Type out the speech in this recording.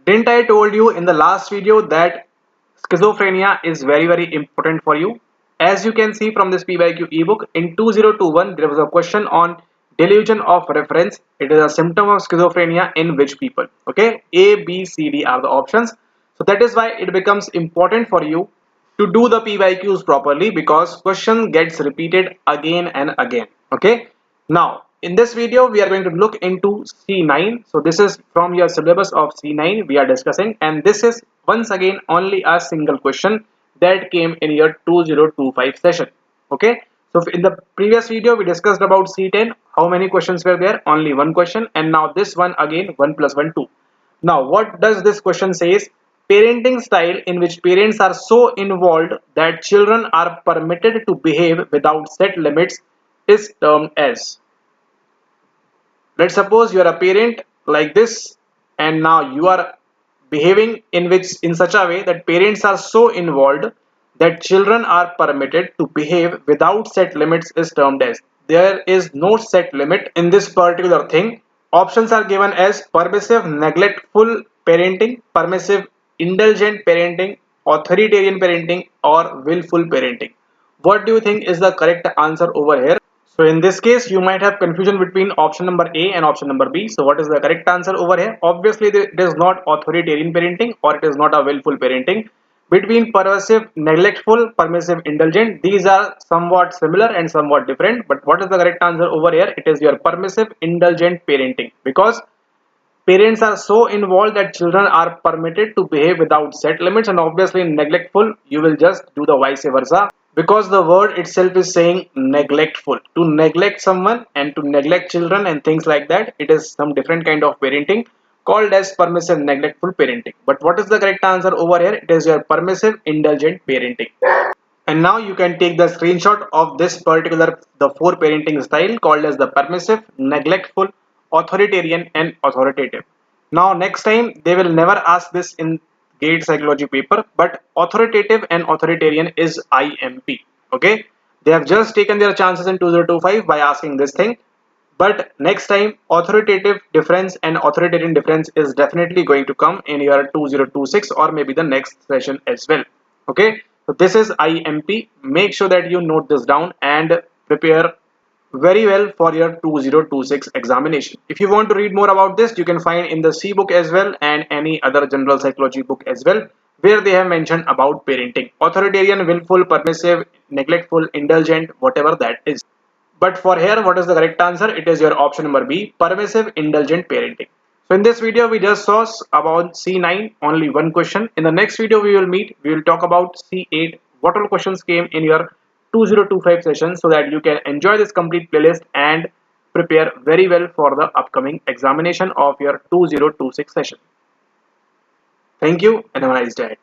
Didn't I told you in the last video that schizophrenia is very important for you? As you can see from this PYQ ebook, in 2021 there was a question on delusion of reference. It is a symptom of schizophrenia in which people? Okay, A, B, C, D are the options. So that is why it becomes important for you to do the PYQs properly, because question gets repeated again and again. Okay, now in this video we are going to look into C9. So this is from your syllabus of C9 we are discussing, and this is once again only a single question that came in your 2025 session. Okay, so in the previous video we discussed about C10. How many questions were there? Only one question. And now this one again, 1 plus 1 2. Now what does this question says? Parenting style in which parents are so involved that children are permitted to behave without set limits is termed as. Let's suppose you are a parent like this, and now you are behaving in such a way that parents are so involved that children are permitted to behave without set limits is termed as. There is no set limit in this particular thing. Options are given as permissive neglectful parenting, permissive indulgent parenting, authoritarian parenting, or willful parenting. What do you think is the correct answer over here? So in this case, you might have confusion between option number A and option number B. So what is the correct answer over here? Obviously, it is not authoritarian parenting, or it is not a willful parenting. Between permissive, neglectful, permissive, indulgent, these are somewhat similar and somewhat different. But what is the correct answer over here? It is your permissive, indulgent parenting, because parents are so involved that children are permitted to behave without set limits, and obviously neglectful, you will just do the vice versa, because the word itself is saying neglectful. To neglect someone and to neglect children and things like that, it is some different kind of parenting called as permissive neglectful parenting. But what is the correct answer over here? It is your permissive indulgent parenting. And now you can take the screenshot of this particular, the four parenting style called as the permissive, neglectful, authoritarian, and authoritative. Now next time they will never ask this in gate psychology paper, but authoritative and authoritarian is IMP. Okay, they have just taken their chances in 2025 by asking this thing, but next time authoritative difference and authoritarian difference is definitely going to come in your 2026 or maybe the next session as well. Okay, so this is IMP. Make sure that you note this down and prepare very well for your 2026 examination. If you want to read more about this, you can find in the C book as well and any other general psychology book as well, where they have mentioned about parenting: authoritarian, willful, permissive, neglectful, indulgent, whatever that is. But for here, what is the correct answer? It is your option number B, permissive indulgent parenting. So in this video, we just saw about C9, only one question. In the next video we will talk about C8, what all questions came in your 2025 session, so that you can enjoy this complete playlist and prepare very well for the upcoming examination of your 2026 session. Thank you and have a nice day.